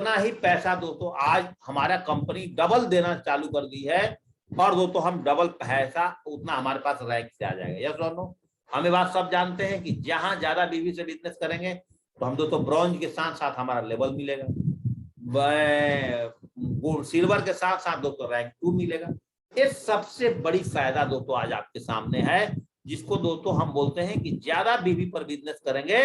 उतना ही पैसा दोस्तों आज हमारा कंपनी डबल देना चालू कर दी है, और दोस्तों हम डबल पैसा उतना हमारे पास रैंक से आ जाएगा। यस और नो? हमें बात सब जानते हैं कि जहां ज्यादा बीवी से बिजनेस करेंगे तो हम दोस्तों ब्रॉन्ज के साथ साथ हमारा लेवल मिलेगा, गोल्ड सिल्वर के साथ साथ दोस्तों रैंक 2 मिलेगा। ये सबसे बड़ी फायदा दोस्तों आज आपके सामने है, जिसको दोस्तों हम बोलते हैं कि ज्यादा बीवी पर बिजनेस करेंगे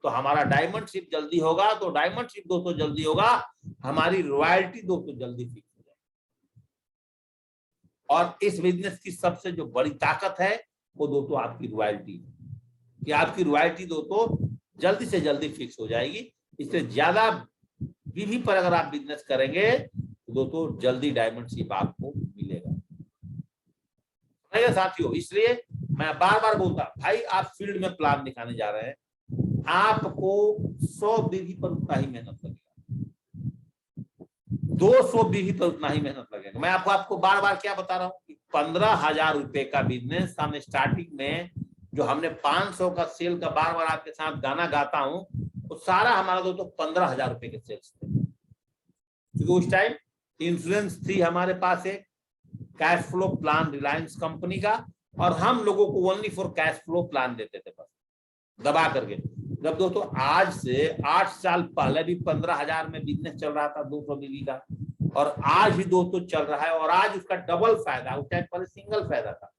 तो हमारा डायमंड शिप जल्दी होगा, तो डायमंड शिप दोस्तों जल्दी होगा, हमारी रॉयल्टी दोस्तों जल्दी फिक्स हो जाएगी। और इस बिजनेस की सबसे जो बड़ी ताकत है वो दोस्तों आपकी रॉयल्टी है, कि आपकी रॉयल्टी दोस्तों जल्दी से जल्दी फिक्स हो जाएगी। इसलिए ज्यादा बीवी पर अगर आप बिजनेस करेंगे तो दोस्तों जल्दी डायमंड शिप आपको मिलेगा साथियों। इसलिए मैं बार बार बोलता, भाई आप फील्ड में प्लान दिखाने जा रहे हैं, आपको 100 बीवी पर उतना ही मेहनत लगेगा, 200 बीवी पर उतना ही मेहनत लगेगा। मैं आपको बार बार क्या बता रहा हूँ कि 15,000 रुपए का बिजनेस हमने स्टार्टिंग में, जो हमने 500 का सेल का बार बार आपके साथ गाना गाता हूं, तो सारा हमारा दोस्तों 15,000 रुपए के सेल्स थे, क्योंकि उस टाइम इंश्योरेंस थी हमारे पास एक cash flow plan Reliance company का, और हम लोगों को only for cash flow plan देते थे बस दबा करके। जब दोस्तों आज से 8 साल पहले भी 15,000 में बिजनेस चल रहा था 200 बीवी का, और आज भी दोस्तों चल रहा है, और आज उसका डबल फायदा, उस टाइम पहले सिंगल फायदा था,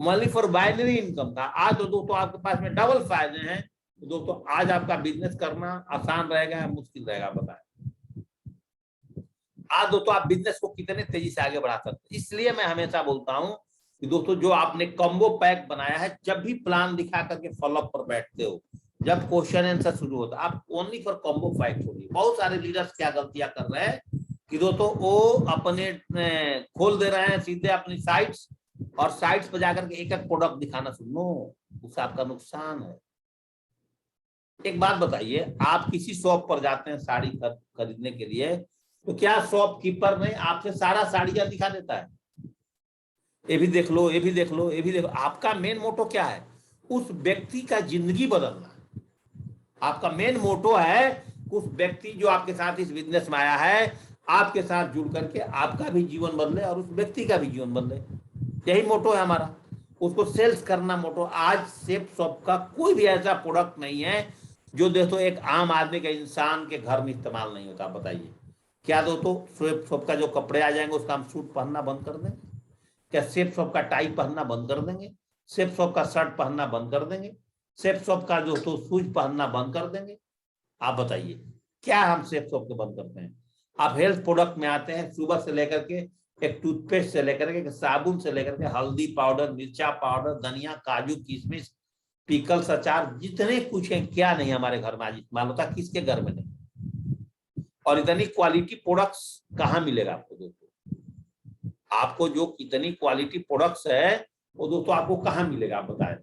ओनली फॉर बाइनरी इनकम था, आज तो दोस्तों आपके पास में डबल फायदे हैं। तो दोस्तों आज आपका बिजनेस करना आसान रहेगा या मुश्किल रहेगा बताएं? आज दोस्तों आप बिजनेस को कितने तेजी से आगे बढ़ा सकते हैं। इसलिए मैं हमेशा बोलता हूं कि दोस्तों जो आपने कॉम्बो पैक बनाया है, जब भी प्लान दिखा करके फॉलोअप पर बैठते हो, जब क्वेश्चन आंसर शुरू होता है, आप ओनली फॉर कॉम्बो पैक छोड़िए। बहुत सारे लीडर्स क्या गलतियां कर रहे हैं कि दोस्तों वो अपने खोल दे रहे हैं सीधे अपनी साइट्स, और साइट्स पर जाकर के एक एक प्रोडक्ट दिखाना सुनो, उससे आपका नुकसान है। एक बात बताइए, आप किसी शॉप पर जाते हैं साड़ी खरीदने के लिए, तो क्या शॉपकीपर ने आपसे सारा साड़ियां दिखा देता है? ये भी देख लो, ये भी देख लो, ये भी देखो। आपका मेन मोटो क्या है? उस व्यक्ति का जिंदगी बदलना। आपका मेन मोटो है उस व्यक्ति जो आपके साथ इस बिजनेस में आया है, आपके साथ जुड़ करके आपका भी जीवन बदले और उस व्यक्ति का भी जीवन बदले। यही मोटो है हमारा, उसको सेल्स करना मोटो। आज सेफ शॉप का कोई भी ऐसा प्रोडक्ट नहीं है जो दोस्तों एक आम आदमी के इंसान के घर में इस्तेमाल नहीं होता। बताइए क्या दोस्तों सेफ शॉप का जो कपड़े आ जाएंगे उसका हम सूट पहनना बंद कर देंगे? क्या सेफ शॉप का टाई पहनना बंद कर देंगे? सेफ शॉप का शर्ट पहनना बंद कर देंगे? सेफ शॉप का जो तो शूज पहनना बंद कर देंगे? आप बताइए क्या हम सेफ शॉप को बंद करते हैं? आप हेल्थ प्रोडक्ट में आते हैं, सुबह से लेकर के एक टूथपेस्ट से लेकर के साबुन से लेकर के हल्दी पाउडर, मिर्चा पाउडर, धनिया, काजू, किशमिश, पिकल्स, अचार, जितने कुछ है क्या नहीं हमारे घर में आज इस्तेमाल होता, किसके घर में नहीं? और इतनी क्वालिटी प्रोडक्ट्स कहाँ मिलेगा आपको दोस्तों? आपको जो इतनी क्वालिटी प्रोडक्ट्स है वो दोस्तों आपको कहाँ मिलेगा आप बताएं?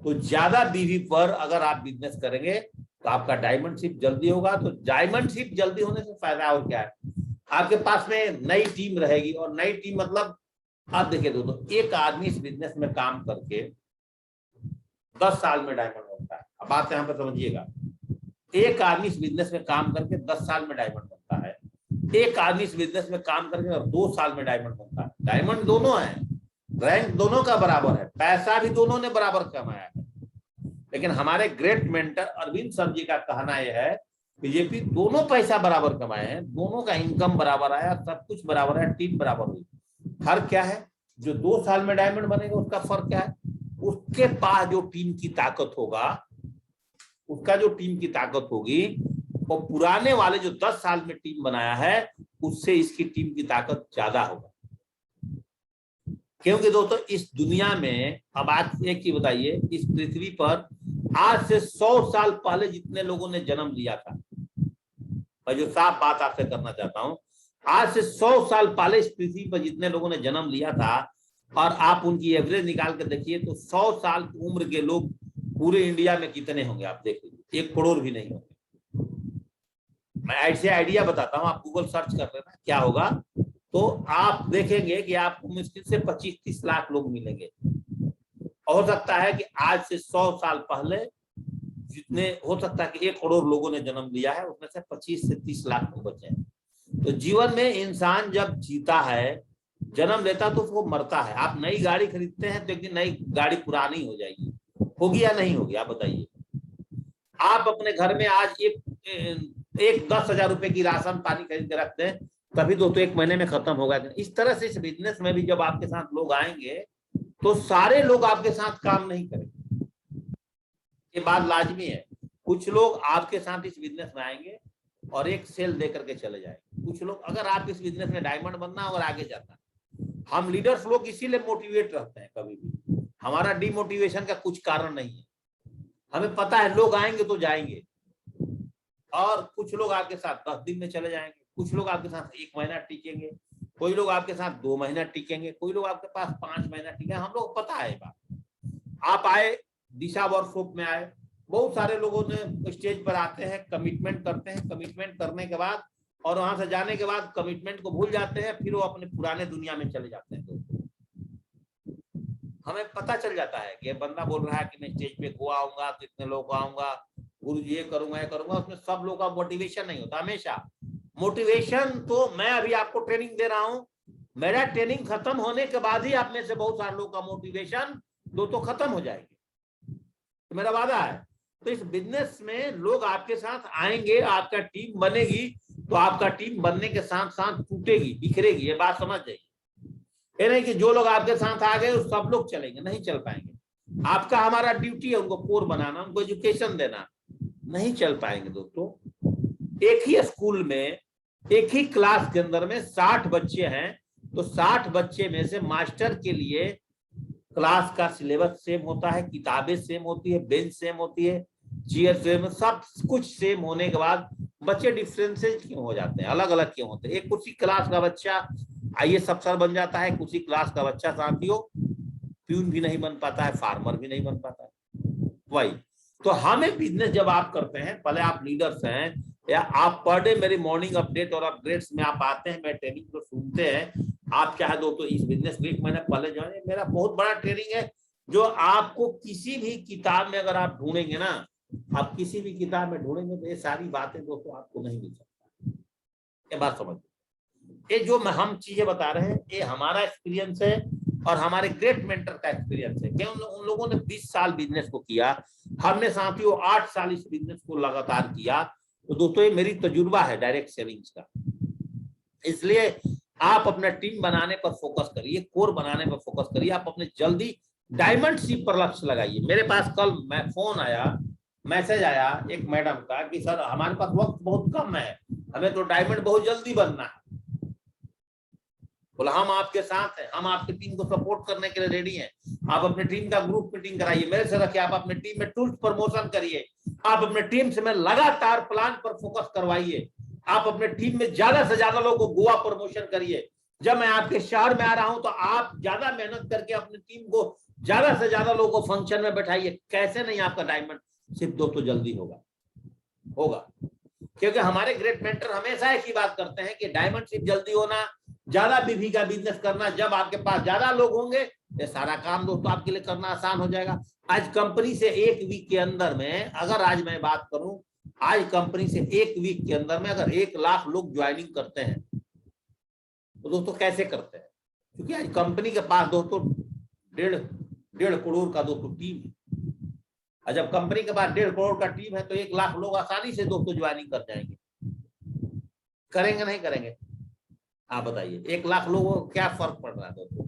तो ज्यादा बीवी पर अगर आप बिजनेस करेंगे तो आपका डायमंड शिप जल्दी होगा। तो डायमंड शिप जल्दी होने से फायदा और क्या है? आपके पास में नई टीम रहेगी, और नई टीम मतलब आप देखिए दोस्तों, एक आदमी इस बिजनेस में काम करके 10 साल में डायमंड बनता है। अब बात यहाँ पर समझिएगा, एक आदमी इस बिजनेस में काम करके 10 साल में डायमंड बनता है, एक आदमी इस बिजनेस में काम करके 2 साल में डायमंड बनता है। डायमंड दोनों है, रैंक दोनों का बराबर है, पैसा भी दोनों ने बराबर कमाया है। लेकिन हमारे ग्रेट मेंटर अरविंद सर जी का कहना यह है, बीजेपी दोनों पैसा बराबर कमाए हैं, दोनों का इनकम बराबर आया, सब कुछ बराबर है, टीम बराबर हुई। फर्क क्या है? जो 2 साल में डायमंड बनेगा उसका फर्क क्या है? उसके पास जो टीम की ताकत होगा, उसका जो टीम की ताकत होगी, वो पुराने वाले जो 10 साल में टीम बनाया है उससे इसकी टीम की ताकत ज्यादा होगा। क्योंकि दोस्तों इस दुनिया में, अब आज एक ही बताइए, इस पृथ्वी पर आज से 100 साल पहले जितने लोगों ने जन्म लिया था, मैं जो साफ बात आपसे करना चाहता हूं, आज से 100 साल पहले इस पृथ्वी पर जितने लोगों ने जन्म लिया था, और आप उनकी एवरेज निकाल कर देखिए तो 100 साल की उम्र के लोग पूरे इंडिया में कितने होंगे आप देख लीजिए, 1 करोड़ भी नहीं होंगे। मैं ऐसे आइडिया बताता हूं, आप गूगल सर्च कर लेना क्या होगा, तो आप देखेंगे कि आपको मुश्किल से 25-30 लाख लोग मिलेंगे। हो सकता है कि आज से 100 साल पहले जितने हो सकता है कि 1 करोड़ लोगों ने जन्म लिया है, उसमें से 25 से 30 लाख लोग बचे हैं। तो जीवन में इंसान जब जीता है, जन्म लेता तो वो मरता है। आप नई गाड़ी खरीदते हैं तो एक दिन नई गाड़ी पुरानी हो जाएगी, होगी या नहीं होगी, आप बताइए। आप अपने घर में आज एक 10,000 रुपए की राशन पानी खरीद के रखते हैं, तभी दोस्तों 1 महीने में खत्म होगा। इस तरह से इस बिजनेस में भी जब आपके साथ लोग आएंगे तो सारे लोग आपके साथ काम नहीं करेंगे, ये बात लाजमी है। कुछ लोग आपके साथ इस बिजनेस में आएंगे और एक सेल दे करके चले जाएंगे। कुछ लोग, अगर आप इस बिजनेस में डायमंड बनना और आगे जाना, हम लीडर्स लोग इसीलिए मोटिवेट रहते हैं, कभी भी हमारा डिमोटिवेशन का कुछ कारण नहीं है। हमें पता है लोग आएंगे तो जाएंगे, और कुछ लोग आपके साथ 10 दिन में चले जाएंगे, कुछ लोग आपके साथ 1 महीना टिकेंगे, कोई लोग आपके साथ 2 महीना टिकेंगे, कोई लोग आपके पास 5 महीना टिकेंगे। हम लोग पता है बात। आप आए, दिशा वर्कशॉप में आए, बहुत सारे लोगों ने स्टेज पर आते हैं, कमिटमेंट करते हैं, कमिटमेंट करने के बाद और वहां से जाने के बाद कमिटमेंट को भूल जाते हैं, फिर वो अपने पुराने दुनिया में चले जाते हैं। हमें पता चल जाता है कि ये बंदा बोल रहा है कि मैं स्टेज पे को आऊंगा तो इतने लोग को आऊंगा, गुरु जी ये करूंगा ये करूंगा, उसमें सब लोग का मोटिवेशन नहीं होता। हमेशा मोटिवेशन तो मैं अभी आपको ट्रेनिंग दे रहा हूं, मेरा ट्रेनिंग खत्म होने के बाद ही आप में से बहुत सारे लोग का मोटिवेशन दोस्तों खत्म हो जाएगी, तो मेरा वादा है। तो इस बिजनेस में लोग आपके साथ आएंगे, आपका टीम बनेगी, तो आपका टीम बनने के साथ साथ टूटेगी, बिखरेगी, ये बात समझ जाइए। ये नहीं कि जो लोग आपके साथ आ गए सब लोग चलेंगे, नहीं चल पाएंगे। आपका हमारा ड्यूटी है उनको कोर बनाना, उनको एजुकेशन देना, नहीं चल पाएंगे दोस्तों। एक ही स्कूल में, एक ही क्लास के अंदर में 60 बच्चे हैं, तो 60 बच्चे में से मास्टर के लिए क्लास का सिलेबस सेम होता है, किताबें सेम होती है, बेंच सेम होती है, चेयर सेम, सब कुछ सेम होने के बाद बच्चे डिफरेंसेस क्यों हो जाते हैं, अलग अलग क्यों होते हैं? एक उसी क्लास का बच्चा IAS अफसर बन जाता है, उसी क्लास का बच्चा साथियों प्यून भी नहीं बन पाता है, फार्मर भी नहीं बन पाता है। वही तो हमें बिजनेस जब आप करते हैं, पहले आप लीडर्स हैं या आप पर डे मेरी मॉर्निंग अपडेट और अपग्रेड्स में आप आते हैं, मैं ट्रेनिंग को सुनते हैं, आप चाहे दोस्तों इस बिजनेस को 1 महीना पहले जो है, मेरा बहुत बड़ा ट्रेनिंग है जो आपको किसी भी किताब में अगर आप ढूंढेंगे ना, आप किसी भी किताब में ढूंढेंगे तो ये सारी बातें दोस्तों आपको नहीं मिल सकता। ये बात समझ, ये जो हम चीजें बता रहे हैं ये हमारा एक्सपीरियंस है और हमारे ग्रेट मेंटर का एक्सपीरियंस है कि उन लोगों ने 20 साल बिजनेस को किया, हमने साथियों 8 साल इस बिजनेस को लगातार किया। तो दोस्तों ये मेरी तजुर्बा है डायरेक्ट सेलिंग्स का। इसलिए आप अपना टीम बनाने पर फोकस करिए, कोर बनाने पर फोकस करिए, आप अपने जल्दी डायमंड शिप पर लक्ष्य लगाइए। मेरे पास कल फोन आया, मैसेज आया एक मैडम का कि सर हमारे पास वक्त बहुत कम है, हमें तो डायमंड बहुत जल्दी बनना है। बोला हम आपके साथ हैं, हम आपकी टीम को सपोर्ट करने के लिए रेडी हैं। आप अपने टीम का ग्रुप मीटिंग कराइए, मेरे से रखिए, आप अपने टीम में टूल्स प्रमोशन करिए, आप अपने टीम से मैं लगातार प्लान पर फोकस करवाइए, आप अपने टीम में ज्यादा से ज्यादा लोगों को गोवा प्रमोशन करिए। जब मैं आपके शहर में आ रहा हूं तो आप ज्यादा मेहनत करके अपनी टीम को ज्यादा से ज्यादा लोगों को फंक्शन में बैठाइए। कैसे नहीं आपका डायमंड सिर्फ दोस्तों जल्दी होगा, क्योंकि हमारे ग्रेट मेंटर हमेशा एक ही बात करते हैं कि डायमंड शिप जल्दी होना, ज्यादा बीवी का बिजनेस करना। जब आपके पास ज्यादा लोग होंगे ये सारा काम दोस्तों आपके लिए करना आसान हो जाएगा। आज कंपनी से 1 वीक के अंदर में, अगर आज मैं बात करूं, आज कंपनी से 1 वीक के अंदर में अगर 1 लाख लोग ज्वाइनिंग करते हैं तो दोस्तों कैसे करते हैं? क्योंकि आज कंपनी के पास दोस्तों 1.5 करोड़ का दोस्तों टीम है, और जब कंपनी के पास 1.5 करोड़ का टीम है तो 1 लाख लोग आसानी से दोस्तों ज्वाइनिंग कर जाएंगे। करेंगे नहीं करेंगे? आप बताइए, 1 लाख लोगों को क्या फर्क पड़ रहा है दोस्तों?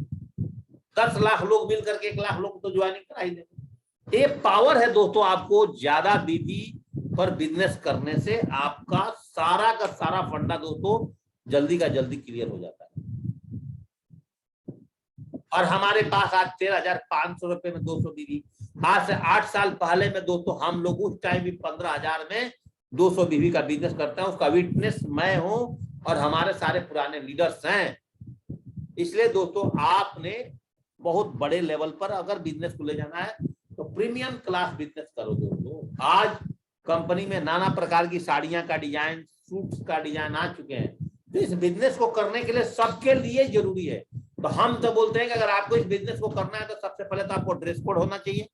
10 लाख लोग मिल करके 1 लाख लोग तो ज्वाइनिंग करा ही देंगे। ये पावर है दोस्तों, आपको ज्यादा बीबी पर बिजनेस करने से आपका सारा का सारा फंडा दोस्तों जल्दी का जल्दी क्लियर हो जाता है। और हमारे पास आज 13,500 रुपए में 200 बीबी, आज से 8 साल पहले में दोस्तों हम लोग उस टाइम भी 15,000 में 200 बीबी का बिजनेस करते हैं। उसका विटनेस मैं हूं और हमारे सारे पुराने लीडर्स हैं। इसलिए दोस्तों आपने बहुत बड़े लेवल पर अगर बिजनेस को ले जाना है तो प्रीमियम क्लास बिजनेस करो दोस्तों। आज कंपनी में नाना प्रकार की साड़ियां का डिजाइन, सूट्स का डिजाइन आ चुके हैं, तो इस बिजनेस को करने के लिए सबके लिए जरूरी है। तो हम तो बोलते हैं कि अगर आपको इस बिजनेस को करना है तो सबसे पहले तो आपको ड्रेस कोड होना चाहिए,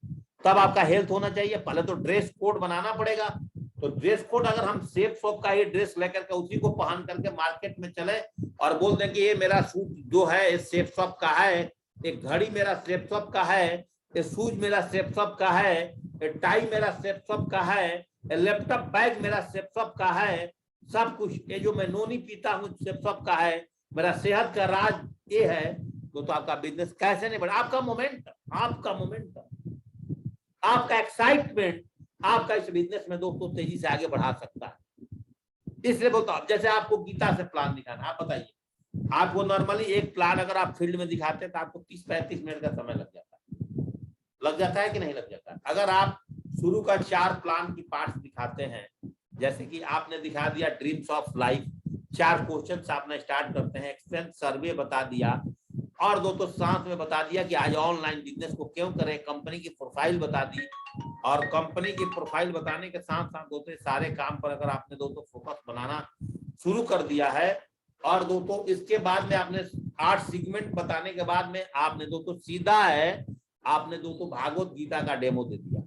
तब आपका हेल्थ होना चाहिए। पहले तो ड्रेस कोड बनाना पड़ेगा। तो ड्रेस कोड अगर हम सेफ शॉप का ही ड्रेस लेकर के उसी को पहन करके मार्केट में चले और बोल दें कि ये मेरा सूट जो है सेफ शॉप का है, एक घड़ी मेरा सेफ शॉप का है, ये शूज मेरा सेफ शॉप का है, ये टाई मेरा सेफ शॉप का है, ये लैपटॉप बैग मेरा सेफ शॉप का है, सब कुछ, ये जो मैं नोनी पीता हूँ सेफ शॉप का है, मेरा सेहत का राज ये है, तो आपका बिजनेस कैसे नहीं बढ़ा। आपका मोमेंट, आपका एक्साइटमेंट आपका इस बिजनेस में दोस्तों तेजी से आगे बढ़ा सकता है। इसलिए बोलता हूं, जैसे आपको गीता से प्लान दिखाना, आप बताइए, आपको नॉर्मली एक प्लान अगर आप फील्ड में दिखाते हैं तो आपको 30-35 मिनट का समय लग जाता है कि नहीं लग जाता है। अगर आप शुरू का 4 प्लान की पार्ट्स दिखाते हैं, जैसे कि आपने दिखा दिया ड्रीम्स ऑफ लाइफ, 4 क्वेश्चन आपने स्टार्ट करते हैं, एक्सपेंस सर्वे बता दिया, और दोस्तों साथ में बता दिया कि आज ऑनलाइन बिजनेस को क्यों करें, कंपनी की प्रोफाइल बता दी, और कंपनी की प्रोफाइल बताने के साथ साथ दोस्तों सारे काम पर अगर आपने दोस्तों फोकस बनाना शुरू कर दिया है, और दोस्तों इसके बाद में आपने 8 सेगमेंट बताने के बाद में आपने दोस्तों सीधा है आपने दोस्तों भागवत गीता का डेमो दे दिया।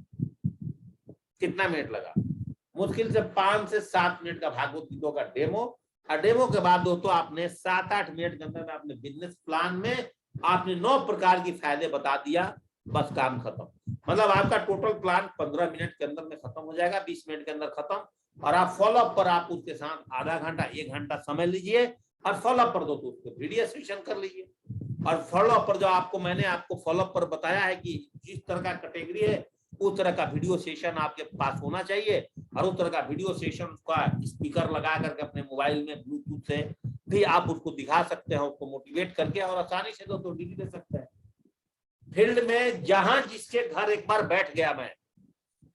कितना मिनट लगा? मुश्किल से 5 से 7 मिनट का भागवत गीता का डेमो, और डेमो के बाद दोस्तों आपने 7-8 मिनट के अंदर में अपने बिजनेस प्लान में आपने 9 प्रकार की फायदे बता दिया, बस काम खत्म। मतलब आपका टोटल प्लान 15 मिनट के अंदर में खत्म हो जाएगा, 20 मिनट के अंदर खत्म। और आप फॉलोअप पर आप उसके साथ आधा घंटा 1 घंटा समय लीजिए, और फॉलोअप पर दोस्तों उसको वीडियो सेशन कर लीजिए। और फॉलोअप पर जो आपको मैंने आपको फॉलोअप पर बताया है कि जिस तरह का कैटेगरी है उस तरह का वीडियो सेशन आपके पास होना चाहिए, और उस तरह का वीडियो सेशन का स्पीकर लगा करके अपने मोबाइल में ब्लूटूथ से भी आप उसको दिखा सकते हैं, उसको मोटिवेट करके, और आसानी से दोस्तों डीडी दे सकते हैं। फील्ड में जहां जिसके घर एक बार बैठ गया, मैं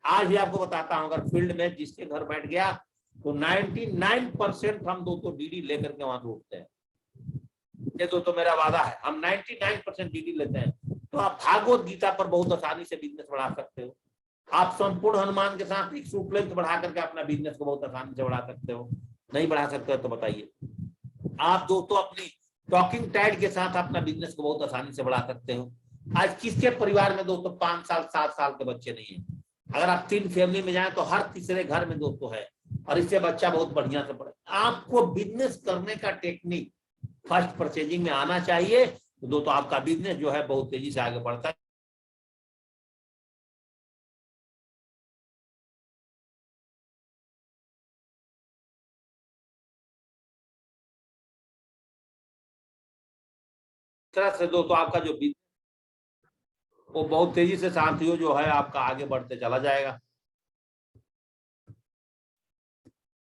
आज भी आपको बताता हूं, अगर फील्ड में जिसके घर बैठ गया तो 99% हम दोस्तों डीडी लेकर के वहां से उठते हैं। ये दोस्तों मेरा वादा है, हम 99% डीडी लेते हैं। तो आप भागवत गीता पर बहुत आसानी से बिजनेस बढ़ा सकते हो। आप संपूर्ण हनुमान के साथ एक सूट बढ़ा करके अपना बिजनेस को बहुत आसानी से बढ़ा सकते हो। नहीं बढ़ा सकते हो तो बताइए। आप दोस्तों अपनी टॉकिंग टैड के साथ अपना बिजनेस को बहुत आसानी से बढ़ा सकते हो। आज किसके परिवार में दोस्तों 5 साल 7 साल के बच्चे नहीं है? अगर आप 3 फैमिली में जाएं तो हर तीसरे घर में दोस्तों है, और इससे बच्चा बहुत बढ़िया से पढ़े। आपको बिजनेस करने का टेक्निक फर्स्ट परचेजिंग में आना चाहिए, तो दोस्तों आपका बिजनेस जो है बहुत तेजी से आगे बढ़ता है। तरह से दोस्तों आपका जो बिजनेस वो बहुत तेजी से साथियों जो है आपका आगे बढ़ते चला जाएगा।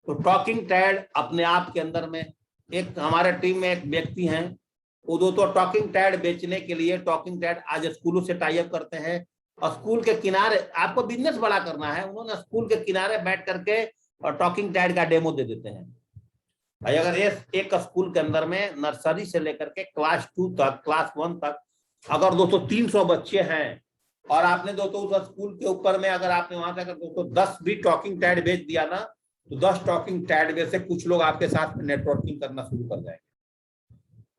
तो टॉकिंग टैड अपने आप के अंदर में एक हमारे टीम में एक व्यक्ति हैं, वो दोस्तों टॉकिंग टैड बेचने के लिए टॉकिंग टैड आज स्कूलों से टाई अप करते हैं, और स्कूल के किनारे आपको बिजनेस बड़ा करना है, उन्होंने स्कूल के किनारे बैठ करके और टॉकिंग टैड का डेमो दे देते हैं। भाई अगर एक स्कूल के अंदर में नर्सरी से लेकर के क्लास 2 तक, क्लास 1 तक अगर दोस्तों 300 बच्चे हैं, और आपने दोस्तों उस स्कूल के ऊपर में अगर आपने वहां से अगर दोस्तों 10 भी टॉकिंग टैड बेच दिया ना, तो 10 टॉकिंग टैड में से कुछ लोग आपके साथ में नेटवर्किंग करना शुरू कर जाएंगे।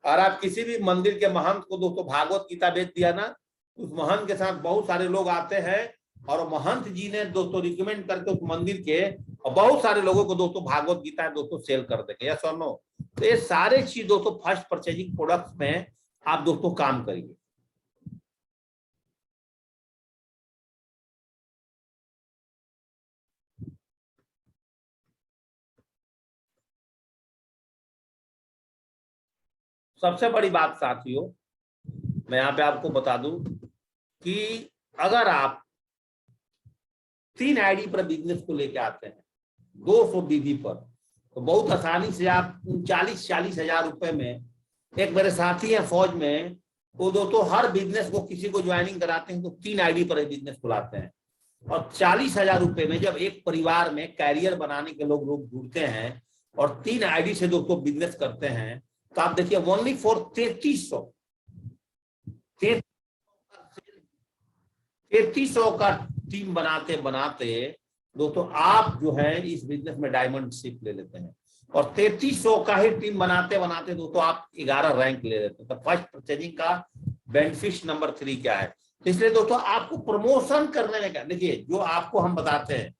और आप किसी भी मंदिर के महंत को दोस्तों भागवत गीता बेच दिया ना, उस महंत के साथ बहुत सारे लोग आते हैं, और महंत जी ने दोस्तों रिकमेंड करके उस मंदिर के और बहुत सारे लोगों को दोस्तों भागवत गीता दोस्तों सेल कर देंगे। यस और नो? तो ये सारे चीज दोस्तों फर्स्ट परचेजिंग प्रोडक्ट्स में आप दोस्तों काम करिए। सबसे बड़ी बात साथियों मैं यहाँ पे आपको बता दूं कि अगर आप 3 आईडी पर बिजनेस को लेके आते हैं 200 बीबी पर, तो बहुत आसानी से आप 39-40 हजार रुपए में, एक मेरे साथी हैं फौज में, वो दोस्तों हर बिजनेस को किसी को ज्वाइनिंग कराते हैं तो 3 आईडी पर बिजनेस खुलाते हैं, और 40 हजार रुपए में जब एक परिवार में कैरियर बनाने के लोग जुड़ते हैं और 3 आईडी से दोस्तों बिजनेस करते हैं, तो आप देखिए ओनली फॉर 3300 का टीम बनाते बनाते दोस्तों आप जो है इस बिजनेस में डायमंड शिप ले लेते हैं, और 3300 का ही टीम बनाते बनाते दोस्तों आप 11 रैंक ले लेते हैं। तो फर्स्ट परचेजिंग का बेनिफिट नंबर 3 क्या है? इसलिए दोस्तों आपको प्रमोशन करने में क्या, देखिए जो आपको हम बताते हैं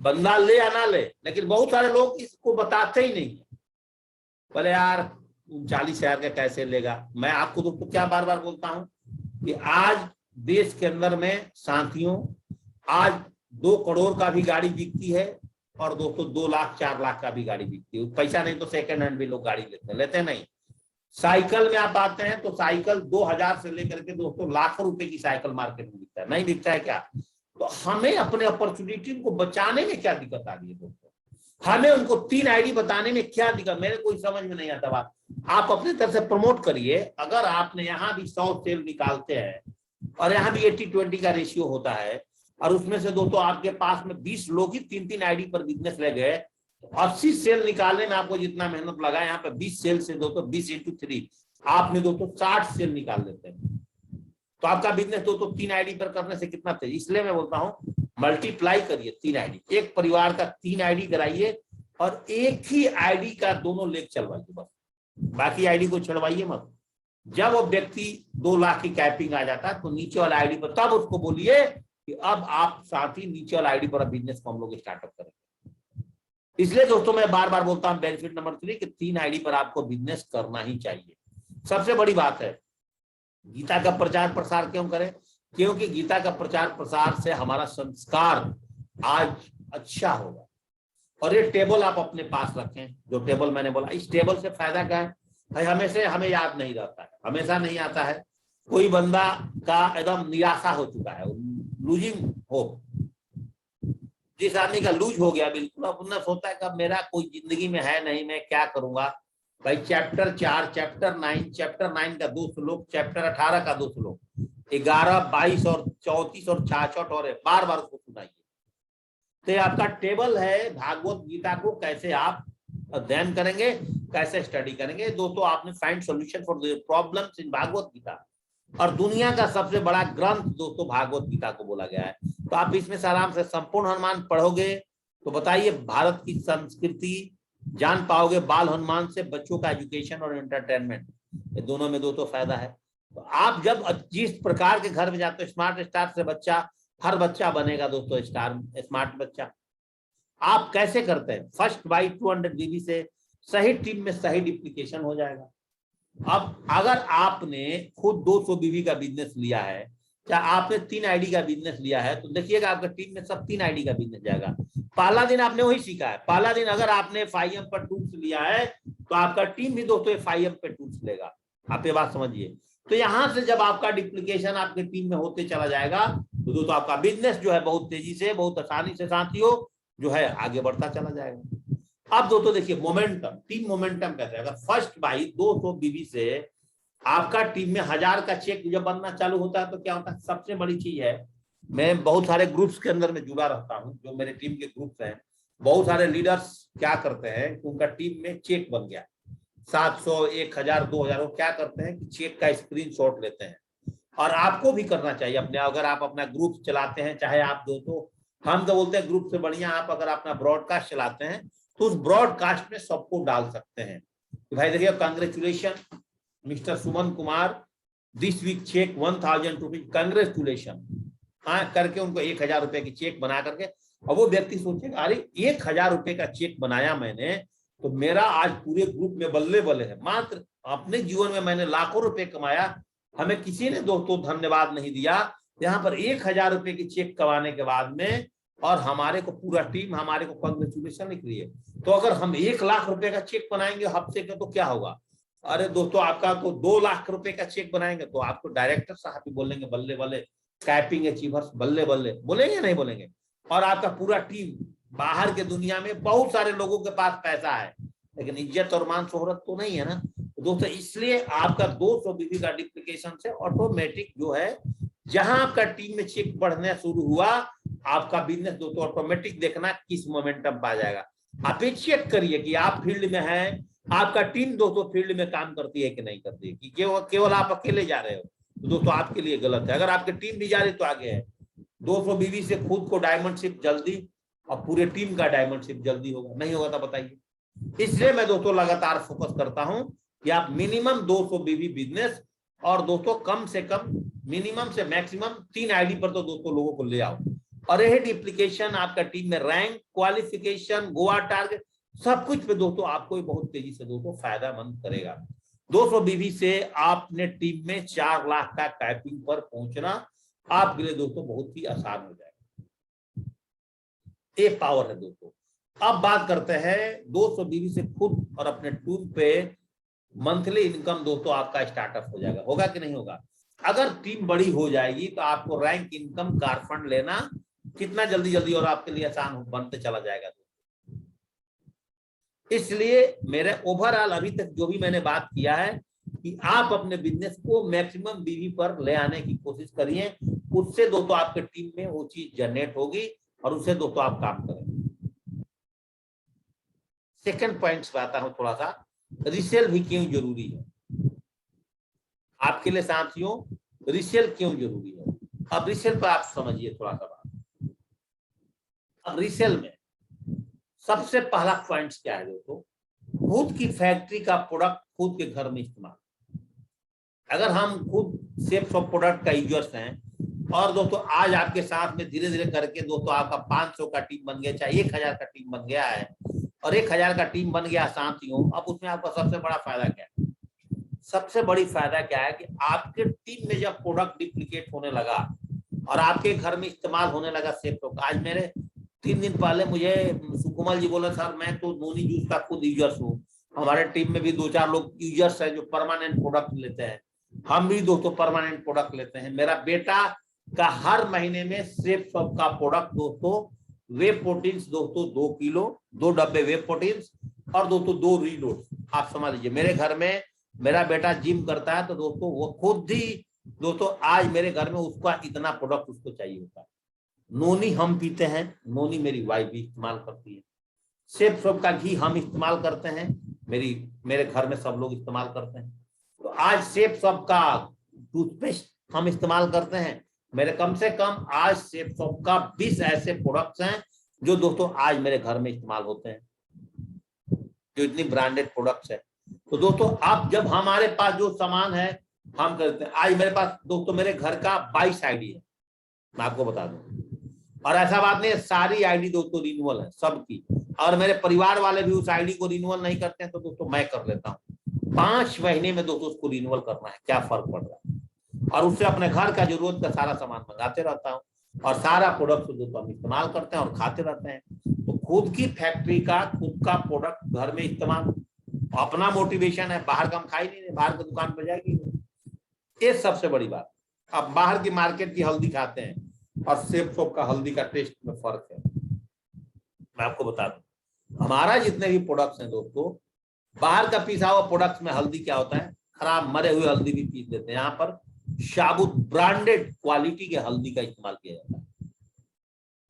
बंदा ले या ना ले, लेकिन बहुत सारे लोग इसको बताते ही नहीं। बोले यार 40,000 का कैसे लेगा। मैं आपको दोस्तों क्या बार बार बोलता हूं कि आज देश के अंदर में साथियों आज 2 करोड़ का भी गाड़ी बिकती है और दोस्तों 2 लाख 4 लाख का भी गाड़ी बिकती है। पैसा नहीं तो सेकंड हैंड भी लोग गाड़ी लेते नहीं। साइकिल में आप आते हैं तो साइकिल 2000 से लेकर के दोस्तों लाखों रुपए की साइकिल मार्केट में बिकता है, नहीं बिकता है क्या। तो हमें अपने अपॉर्चुनिटी को बचाने में क्या दिक्कत आ रही है दोस्तों, हमें उनको 3 आईडी बताने में क्या दिक्कत, मेरे कोई समझ में नहीं आता बात। आप अपनी तरफ से प्रमोट करिए। अगर आपने यहाँ भी 100 सेल निकालते हैं और यहाँ भी 80-20 का रेशियो होता है और उसमें से दोस्तों आपके पास में 20 लोग ही 3-3 आईडी पर बिजनेस ले गए, 80 सेल निकालने में आपको जितना मेहनत लगा, यहाँ पे 20 सेल से दोस्तों 20 × 3 आपने दोस्तों 60 सेल निकाल लेते हैं। तो आपका बिजनेस दोस्तों 3 आईडी पर करने से कितना तेज। इसलिए मैं बोलता हूँ मल्टीप्लाई करिए 3 आईडी, एक परिवार का 3 आईडी कराइए और एक ही आईडी का दोनों लेग चलवाइए बस, बाकी आईडी को छड़वाइए मत। जब वो व्यक्ति 2 लाख की कैपिंग आ जाता है तो नीचे वाला आईडी पर तब उसको बोलिए कि अब आप साथ ही नीचे वाला आईडी पर बिजनेस को हम लोग स्टार्टअप करेंगे। इसलिए दोस्तों मैं बार बार बोलता हूं बेनिफिट नंबर 3 कि 3 आईडी पर आपको बिजनेस करना ही चाहिए। सबसे बड़ी बात है गीता का प्रचार प्रसार क्यों करें, क्योंकि गीता का प्रचार प्रसार से हमारा संस्कार आज अच्छा होगा। और ये टेबल आप अपने पास रखें, जो टेबल मैंने बोला, इस टेबल से फायदा क्या है भाई, हमेशा हमें याद नहीं रहता है, हमेशा नहीं आता है। कोई बंदा का एकदम निराशा हो चुका है, लूजिंग होप, जिस आदमी का लूज हो गया बिल्कुल, अब उन्हें सोचता है कि मेरा कोई जिंदगी में है नहीं, मैं क्या करूंगा भाई। चैप्टर 4, चैप्टर 9 का 2 श्लोक, चैप्टर 18 का 2 श्लोक, 11, 22 और 34 और 66 और बार बार उसको सुनाइए। तो आपका टेबल है भागवत गीता को कैसे आप अध्ययन करेंगे, कैसे स्टडी करेंगे। दोस्तों आपने find solution for the problems in Bhagavad Gita, और दुनिया का सबसे बड़ा ग्रंथ दोस्तों भागवत गीता को बोला गया है। तो आप इसमें से आराम से संपूर्ण हनुमान पढ़ोगे तो बताइए भारत की संस्कृति जान पाओगे। बाल हनुमान से बच्चों का एजुकेशन और एंटरटेनमेंट, ये दोनों में दोस्तों फायदा है। तो आप जब जिस प्रकार के घर में जाते हो, स्मार्ट स्टार से बच्चा, हर बच्चा बनेगा दोस्तों स्मार्ट बच्चा। आप कैसे करते हैं, फर्स्ट बाई 200 बीबी से सही टीम में सही डिप्लीकेशन हो जाएगा। अब अगर आपने खुद 200 बीबी का बिजनेस लिया है, क्या आपने 3 आईडी का बिजनेस लिया है, तो देखिएगा आपका टीम में सब 3 आईडी का बिजनेस जाएगा। पहला दिन आपने वही सीखा है, पहला दिन अगर आपने FIM पर टूल्स लिया है तो आपका टीम भी दोस्तों FIM पे टूल्स लेगा। आप ये बात समझिए। तो यहां से जब आपका डिप्लीकेशन आपके टीम में होते चला जाएगा तो दोस्तों आपका बिजनेस जो है बहुत तेजी से, बहुत आसानी से साथियों जो है आगे बढ़ता चला जाएगा। अब दोस्तों देखिए मोमेंटम, टीम मोमेंटम कैसे, अगर फर्स्ट बाई 200 बीबी से आपका टीम में 1000 का चेक जब बनना चालू होता है तो क्या होता है, सबसे बड़ी चीज है, मैं बहुत सारे ग्रुप्स के अंदर में जुड़ा रहता हूं, जो मेरे टीम के ग्रुप्स हैं, बहुत सारे लीडर्स क्या करते हैं, उनका टीम में चेक बन गया 700, 1000, 2000, वो क्या करते हैं कि चेक का स्क्रीनशॉट लेते हैं। और आपको भी करना चाहिए अपने, अगर आप अपना ग्रुप चलाते हैं, चाहे आप दोस्तों, हम तो बोलते हैं ग्रुप से बढ़िया आप अगर अपना ब्रॉडकास्ट चलाते हैं तो उस ब्रॉडकास्ट में सबको डाल सकते हैं कि भाई देखिए congratulation mister Suman Kumar, this week check 1000 rupees, congratulation, हाँ करके उनको 1000 रुपए की चेक बना करके। और वो व्यक्ति सोचेगा अरे 1000 रुपए का चेक बनाया मैंने तो मेरा आज पूरे ग्रुप में बल्ले बल्ले है। मात्र अपने जीवन में मैंने लाखों रुपए कमाया, हमें किसी ने दोस्तों धन्यवाद नहीं दिया। यहाँ पर 1000 रुपए की चेक कमाने के बाद में और हमारे को पूरा टीम हमारे को कांग्रेचुलेशन लिख रही है। तो अगर हम 1 लाख रुपए का चेक बनाएंगे हफ्ते का तो क्या होगा, अरे दोस्तों आपका तो 2 लाख रुपए का चेक बनाएंगे तो आपको डायरेक्टर साहब भी बोलेंगे बल्ले बल्ले, कैपिंग अचीवर्स बल्ले बल्ले, बोलेंगे नहीं बोलेंगे। और आपका पूरा टीम, बाहर के दुनिया में बहुत सारे लोगों के पास पैसा है लेकिन इज्जत और मान शोहरत तो नहीं है ना। तो दोस्तों इसलिए आपका 200 बीबी का डिप्लीकेशन से ऑटोमेटिक जो है, जहां आपका टीम में चेक बढ़ने शुरू हुआ, आपका बिजनेस दोस्तों ऑटोमेटिक देखना किस मोमेंटम पा जाएगा। आप ये चेक करिए कि आप फील्ड में हैं, आपका टीम दोस्तों फील्ड में काम करती है कि नहीं करती है, कि केवल आप अकेले जा रहे हो तो दोस्तों आपके लिए गलत है। अगर आपकी टीम भी जा रही तो आगे है। 200 बीबी से खुद को डायमंडशिप जल्दी और पूरे टीम का डायमंडशिप जल्दी होगा, नहीं होगा तो बताइए। इसलिए मैं दोस्तों लगातार फोकस करता हूं कि आप मिनिमम 200 बीबी बिजनेस और दोस्तों कम से कम मिनिमम से मैक्सिमम 3 आईडी पर तो दोस्तों लोगों को ले आओ। और यह एप्लीकेशन आपका टीम में रैंक, क्वालिफिकेशन, गोवा टारगेट, सब कुछ पे दोस्तों आपको बहुत तेजी से दोस्तों फायदामंद करेगा। 200 बीवी से आपने टीम में 4 लाख का टाइपिंग पर पहुंचना आपके लिए दोस्तों बहुत ही आसान हो जाएगा। ये पावर है दोस्तों। अब बात करते हैं 200 बीवी से खुद और अपने टूल पे मंथली इनकम दोस्तों आपका स्टार्टअप हो जाएगा। होगा कि नहीं होगा? अगर टीम बड़ी हो जाएगी तो आपको रैंक, इनकम, कार फंड लेना कितना जल्दी जल्दी और आपके लिए आसान बनते चला जाएगा। इसलिए मेरे ओवरऑल अभी तक जो भी मैंने बात किया है कि आप अपने बिजनेस को मैक्सिमम बीवी पर ले आने की कोशिश करिए, उससे दोस्तों आपके टीम में वो चीज जनरेट होगी और उससे दोस्तों आप काम करेंगे। सेकंड पॉइंट पे आता हूं थोड़ा सा, रीसेल भी क्यों जरूरी है आपके लिए साथियों, रीसेल क्यों जरूरी है। अब रीसेल पर आप समझिए थोड़ा सा बात। अब रीसेल में सबसे पहला पॉइंट क्या है दोस्तों, खुद की फैक्ट्री का प्रोडक्ट खुद के घर में इस्तेमाल। अगर हम खुद सेल्स ऑफ प्रोडक्ट का यूजर्स हैं और दोस्तों आज आपके साथ में धीरे धीरे करके दोस्तों आपका 500 का टीम बन गया, चाहे 1000 का टीम बन गया है, और 1000 का टीम बन गया साथियों, अब उसमें आपका सबसे बड़ा फायदा क्या है? सबसे बड़ी फायदा क्या है कि आपके टीम में जब प्रोडक्ट डुप्लीकेट होने लगा और आपके घर में इस्तेमाल होने लगा सेल्स ऑफ, आज मेरे 3 दिन पहले मुझे सुकुमल जी बोला, सर मैं तो नोनी जूस का खुद यूजर्स हूँ, हमारे टीम में भी 2-4 लोग यूजर्स हैं जो परमानेंट प्रोडक्ट लेते हैं, हम भी दोस्तों परमानेंट प्रोडक्ट लेते हैं। मेरा बेटा का हर महीने में सेफ सब का प्रोडक्ट दोस्तों वे प्रोटीन्स दोस्तों 2 किलो, 2 डब्बे वे प्रोटीन्स और दोस्तों 2 रीलोड। आप समझ लीजिए मेरे घर में मेरा बेटा जिम करता है तो दोस्तों वो खुद ही दोस्तों आज मेरे घर में उसका इतना प्रोडक्ट उसको चाहिए होता है। नोनी हम पीते हैं, नोनी मेरी वाइफ भी इस्तेमाल करती है, सेफ सब का घी हम इस्तेमाल करते हैं, मेरे घर में सब लोग इस्तेमाल करते हैं। तो आज सेफ सब का टूथपेस्ट हम इस्तेमाल करते हैं, मेरे कम से कम आज सेफ सब का 20 ऐसे प्रोडक्ट्स हैं जो दोस्तों आज मेरे घर में इस्तेमाल होते हैं, जो इतनी ब्रांडेड प्रोडक्ट्स है। तो दोस्तों अब जब हमारे पास जो सामान है हम करते हैं, आज मेरे पास दोस्तों मेरे घर का 22 आईडी है, मैं आपको बता दूं, और ऐसा बात नहीं है सारी आईडी दोस्तों रिन्यूअल है सबकी, और मेरे परिवार वाले भी उस आईडी को रिन्यूअल नहीं करते हैं तो दोस्तों मैं कर लेता हूँ। 5 महीने में दोस्तों उसको रिन्यूअल करना है, क्या फर्क पड़ रहा है, और उससे अपने घर का जरूरत का सारा सामान मंगाते रहता हूँ और सारा प्रोडक्ट दोस्तों हम इस्तेमाल करते हैं और खाते रहते हैं। तो खुद की फैक्ट्री का खुद का प्रोडक्ट घर में इस्तेमाल, अपना मोटिवेशन है, बाहर का हम खा ही नहीं, बाहर की दुकान पर जाएगी, ये सबसे बड़ी बात। अब बाहर की मार्केट की हल्दी खाते हैं और सेफ सोप का हल्दी का टेस्ट में फर्क है। मैं आपको बता दूं हमारा जितने भी प्रोडक्ट्स हैं दोस्तों, बाहर का पिसा हुआ प्रोडक्ट्स में हल्दी क्या होता है, खराब मरे हुए हल्दी भी पीस देते हैं, यहाँ पर साबुत ब्रांडेड क्वालिटी के हल्दी का इस्तेमाल किया जाता है।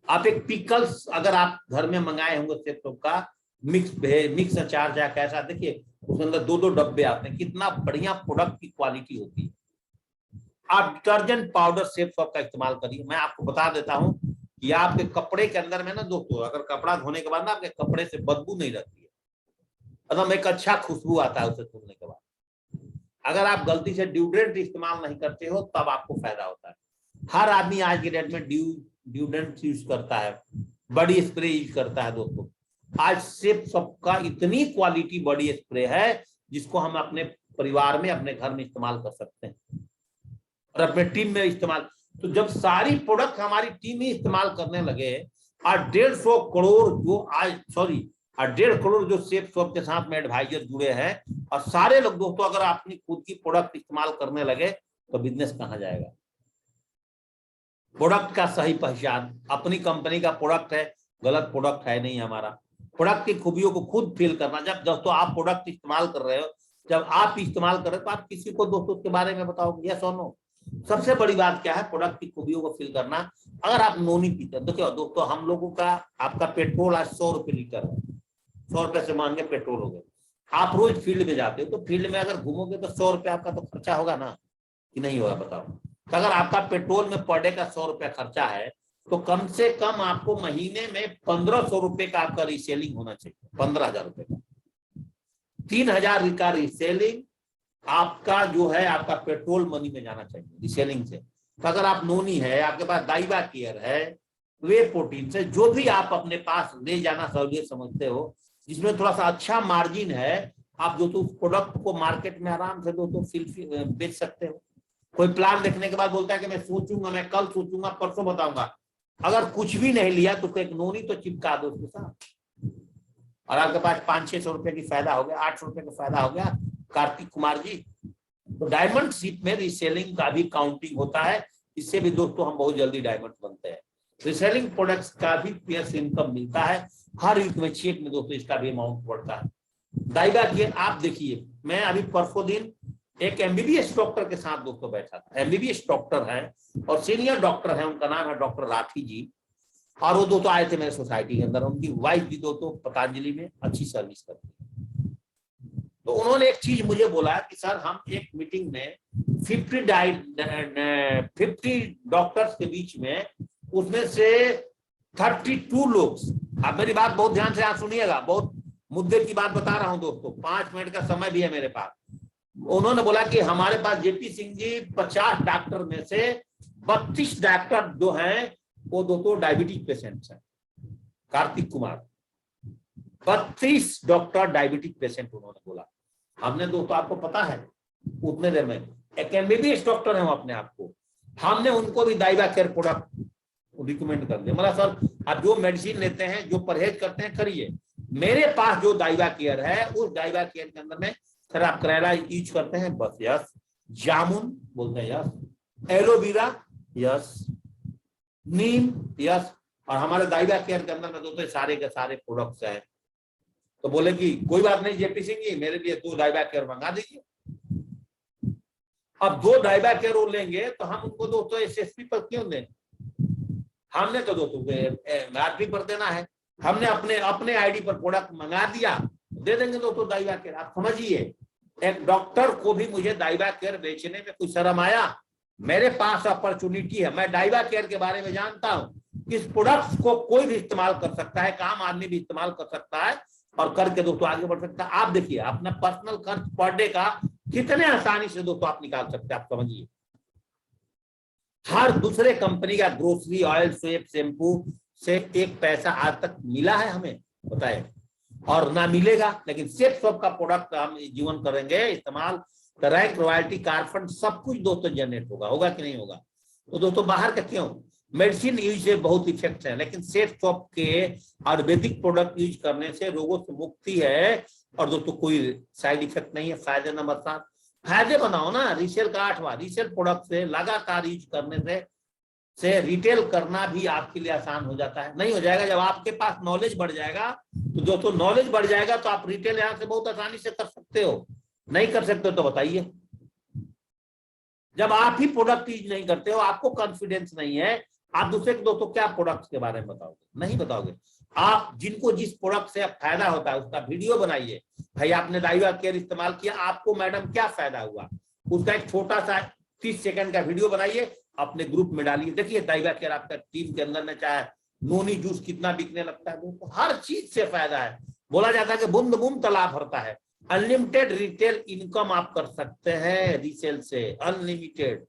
आप एक पिकल्स अगर आप घर में मंगाए होंगे सेफ सोप का मिक्स अचार या कैसा, देखिए उसके अंदर 2-2 डब्बे आते हैं, कितना बढ़िया प्रोडक्ट की क्वालिटी होती है। आप डिटर्जेंट पाउडर सेफ सॉप का इस्तेमाल करिए। मैं आपको बता देता हूं कि आपके कपड़े के अंदर में ना दोस्तों, अगर कपड़ा धोने के बाद ना आपके कपड़े से बदबू नहीं रहती है, मतलब एक अच्छा खुशबू आता है उसे धोने के बाद। अगर आप गलती से ड्यूडेंट इस्तेमाल नहीं करते हो तब आपको फायदा होता है। हर आदमी आज के डेट में ड्यूडेंट यूज करता है, बॉडी स्प्रे यूज करता है दोस्तों। आज सेफ सॉप का इतनी क्वालिटी बॉडी स्प्रे है जिसको हम अपने परिवार में अपने घर में इस्तेमाल कर सकते हैं और अपने टीम में इस्तेमाल। तो जब सारी प्रोडक्ट हमारी टीम ही इस्तेमाल करने लगे और 150 करोड़ जो आज 1.5 करोड़ जो सेफ सॉप के साथ में एडवाइजर जुड़े हैं और सारे लोग दोस्तों अगर अपनी खुद की प्रोडक्ट इस्तेमाल करने लगे तो बिजनेस कहां जाएगा। प्रोडक्ट का सही पहचान, अपनी कंपनी का प्रोडक्ट है, गलत प्रोडक्ट है नहीं हमारा, प्रोडक्ट की खूबियों को खुद फील करना। जब दोस्तों आप प्रोडक्ट इस्तेमाल कर रहे हो, जब आप इस्तेमाल कर रहे हो तो आप किसी को दोस्तों उसके बारे में बताओगे, यस और नो। सबसे बड़ी बात क्या है, प्रोडक्ट की खूबियों को फील करना। अगर आप नोनी पीते हैं, देखिए दोस्तों हम लोगों का आपका पेट्रोल आज 100 रुपए लीटर है, 100 रुपए से मान के पेट्रोल हो गए। आप रोज फील्ड में जाते हो तो फील्ड में अगर घूमोगे तो 100 रुपए आपका तो खर्चा होगा ना, कि नहीं होगा बताओ। तो अगर आपका पेट्रोल में पर डे का 100 रुपया खर्चा है तो कम से कम आपको महीने में 1500 रुपए का आपका रीसेलिंग होना चाहिए, 15,000 रुपए का, 3,000 का रीसेलिंग आपका जो है आपका पेट्रोल मनी में जाना चाहिए रीसेलिंग से। तो अगर आप नोनी है, आपके पास दाइवा केयर है, वे प्रोटीन से जो भी आप अपने पास ले जाना सहूलियत समझते हो, जिसमें थोड़ा सा अच्छा मार्जिन है, आप जो तो उस प्रोडक्ट को मार्केट में आराम से बेच सकते हो। कोई प्लान देखने के बाद बोलता है कि मैं सोचूंगा, मैं कल सोचूंगा, परसों बताऊंगा। अगर कुछ भी नहीं लिया तो एक नोनी तो चिपका दो उसके साथ, और आपके पास 500-600 रुपए की फायदा हो गया, 800 रुपए का फायदा हो गया। कार्तिक कुमार जी, तो डायमंड शिप में रीसेलिंग का भी काउंटिंग होता है। इससे भी दोस्तों हम बहुत जल्दी डायमंड बनते हैं। रीसेलिंग प्रोडक्ट्स का भी पेयर्स इनकम मिलता है हर वीक में, चेक में दोस्तों इसका भी अमाउंट बढ़ता है। दाइवा की आप देखिए, मैं अभी परसों दिन एक एमबीबीएस डॉक्टर के साथ दोस्तों बैठा था। एमबीबीएस डॉक्टर है और सीनियर डॉक्टर है, उनका नाम है डॉक्टर राठी जी। और वो दोस्तों आए थे मेरे सोसाइटी के अंदर। उनकी वाइफ भी दोस्तों पतंजलि में अच्छी सर्विस करती है। तो उन्होंने एक चीज मुझे बोला कि सर हम एक मीटिंग में 50 डॉक्टर्स के बीच में, उसमें से 32 लोग, आप मेरी बात बहुत ध्यान से आप सुनिएगा, बहुत मुद्दे की बात बता रहा हूं दोस्तों, 5 मिनट का समय भी है मेरे पास। उन्होंने बोला कि हमारे पास जेपी सिंह जी 50 डॉक्टर में से 32 डॉक्टर जो हैं वो दोस्तों डायबिटीज पेशेंट्स हैं। Kartik Kumar 32 doctor diabetic patient उन्होंने बोला। हमने दोस्तों आपको पता है उतने देर में एक एमबीबीएस डॉक्टर है अपने आप को, हमने उनको भी दाइवा केयर प्रोडक्ट रिकमेंड कर दिया। मतलब सर आप जो मेडिसिन लेते हैं, जो परहेज करते हैं करिए, मेरे पास जो दाइवा केयर है उस दाइवा केयर के अंदर में सर आप करेला यूज करते हैं बस, यस, जामुन बोलते हैं यस, एलोवेरा यस, नीम यस, और हमारे दाइवा केयर के अंदर में दोस्तों सारे के सारे प्रोडक्ट्स हैं। तो बोले कि कोई बात नहीं जेपी सिंह जी, मेरे लिए 2 दाइवा केयर मंगा दीजिए। अब 2 दाइवा केयर वो लेंगे तो हम उनको दोस्तों एसएसपी पर क्यों दें? हमने तो दोस्तों आरपी पर देना है। हमने अपने आईडी पर प्रोडक्ट मंगा दिया, दे देंगे दोस्तों दाइवा केयर। आप समझिए, एक डॉक्टर को भी मुझे दाइवा केयर बेचने में कुछ शर्म आया? मेरे पास अपॉर्चुनिटी है, मैं दाइवा केयर के बारे में जानता हूं। इस प्रोडक्ट को कोई भी इस्तेमाल कर सकता है, आम आदमी भी इस्तेमाल कर सकता है और करके दोस्तों आगे बढ़ सकता है। आप देखिए अपना पर्सनल खर्च पर डे का कितने आसानी से दोस्तों आप निकाल सकते हैं। आप समझिए, हर दूसरे कंपनी का ग्रोसरी ऑयल सोप शैम्पू से 1 पैसा आज तक मिला है हमें बताए, और ना मिलेगा। लेकिन सेफ सोप का प्रोडक्ट हम जीवन करेंगे इस्तेमाल, तो रैंक रॉयल्टी कारफंड सब कुछ दोस्तों जनरेट होगा कि नहीं होगा? तो दोस्तों बाहर का क्यों? मेडिसिन यूज से बहुत इफेक्ट है, लेकिन सेफ सोप के आयुर्वेदिक प्रोडक्ट यूज करने से रोगों से मुक्ति है और दोस्तों कोई साइड इफेक्ट नहीं है। फायदे नंबर 7, फायदे बनाओ ना। रीसेल का 8वां, रीसेल प्रोडक्ट से लगातार यूज करने से रिटेल करना भी आपके लिए आसान हो जाता है। नहीं हो जाएगा? जब आपके पास नॉलेज बढ़ जाएगा तो दोस्तों नॉलेज बढ़ जाएगा तो आप रिटेल यहां से बहुत आसानी से कर सकते हो। नहीं कर सकते हो तो बताइए। जब आप ही प्रोडक्ट यूज नहीं करते हो, आपको कॉन्फिडेंस नहीं है, आप दूसरे को दोस्तों क्या प्रोडक्ट के बारे में बताओगे? नहीं बताओगे। आप जिनको जिस प्रोडक्ट से फायदा होता है उसका वीडियो बनाइए। भाई आपने दाइवा केयर इस्तेमाल किया, आपको मैडम क्या फायदा हुआ, उसका एक छोटा सा 30 सेकंड का वीडियो बनाइए, अपने ग्रुप में डालिए। देखिए दाइवा केयर आपका टीम के अंदर में चाहे नोनी जूस कितना बिकने लगता है दोस्तों, हर चीज से फायदा है। बोला जाता है कि बूंद बूंद तालाब भरता है। अनलिमिटेड रिटेल इनकम आप कर सकते हैं रीसेल से, अनलिमिटेड।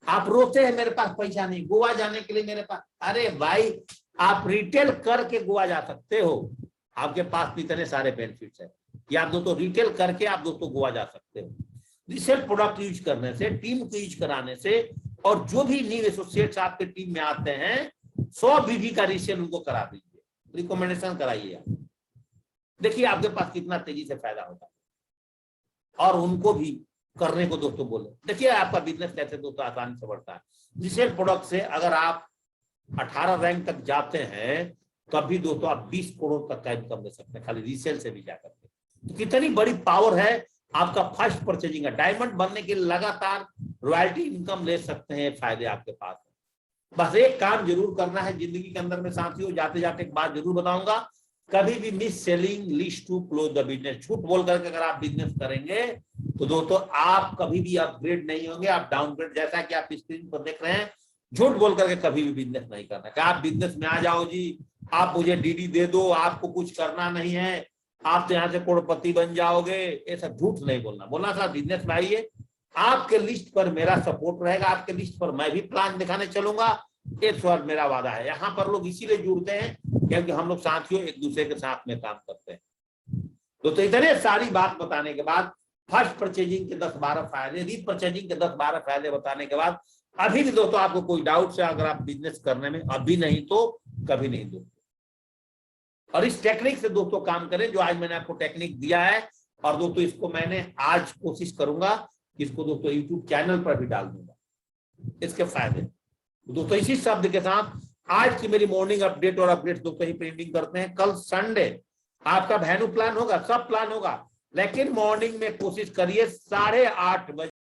आप रोते हैं मेरे पास पैसा नहीं, गोवा जाने के लिए मेरे पास, अरे भाई आप रिटेल करके गोवा जा सकते हो। आपके पास इतने सारे बेनिफिट्स है कि आप दोस्तों रिटेल करके आप दोस्तों गोवा जा सकते हो। रिसेल प्रोडक्ट यूज करने से, टीम को यूज कराने से, और जो भी न्यू एसोसिएट्स आपके टीम में आते हैं 100 बीबी का रिसेल उनको करा दीजिए, रिकमेंडेशन कराइए आप। देखिए आपके पास कितना तेजी से फायदा होता है, और उनको भी करने को दोस्तों बोले। देखिए आपका बिजनेस कैसे दोस्तों आसानी से बढ़ता है। रिसेल प्रोडक्ट से अगर आप 18 रैंक तक जाते हैं तब भी दोस्तों आप 20 करोड़ तक का इनकम दे सकते हैं, खाली रिसेल से भी जाकर के। तो कितनी बड़ी पावर है आपका फर्स्ट परचेजिंग का। डायमंड बनने के लिए लगातार रॉयल्टी इनकम ले सकते हैं, फायदे आपके पास है। बस एक काम जरूर करना है जिंदगी के अंदर में साथियों, जाते जाते एक बात जरूर बताऊंगा, कभी भी mis selling leads to close the business. झूठ बोल करके अगर आप बिजनेस करेंगे तो दोस्तों आप कभी भी अपग्रेड नहीं होंगे, आप डाउनग्रेड, जैसा कि आप स्क्रीन पर देख रहे हैं। झूठ बोल करके कभी भी बिजनेस नहीं करना कि आप बिजनेस में आ जाओ जी, आप मुझे डीडी दे दो, आपको कुछ करना नहीं है, आप तो यहाँ से करोड़पति बन जाओगे, ये सब झूठ नहीं बोलना। बोलना साहब बिजनेस में आइए, आपके लिस्ट पर मेरा सपोर्ट रहेगा, आपके लिस्ट पर मैं भी प्लान दिखाने चलूंगा, ये सवाल मेरा वादा है। यहाँ पर लोग इसीलिए जुड़ते हैं क्योंकि हम लोग साथियों एक दूसरे के साथ में काम करते हैं। तो इतने सारी बात बताने के बाद, फर्स्ट परचेजिंग के 10-12 फायदे, री परचेजिंग के 10-12 फायदे बताने के बाद, अभी भी दोस्तों आपको कोई डाउट है अगर आप बिजनेस करने में, अभी नहीं तो कभी नहीं दोस्तों। और इस टेक्निक से दोस्तों काम करें, जो आज मैंने आपको टेक्निक दिया है, और दोस्तों इसको मैंने आज कोशिश करूंगा कि इसको दोस्तों यूट्यूब चैनल पर भी डाल दूंगा, इसके फायदे। दोस्तों इसी शब्द के साथ आज की मेरी मॉर्निंग अपडेट और अपडेट दोस्तों ही प्रिंटिंग करते हैं। कल संडे आपका वेन्यू प्लान होगा, सब प्लान होगा, लेकिन मॉर्निंग में कोशिश करिए 8:30 बजे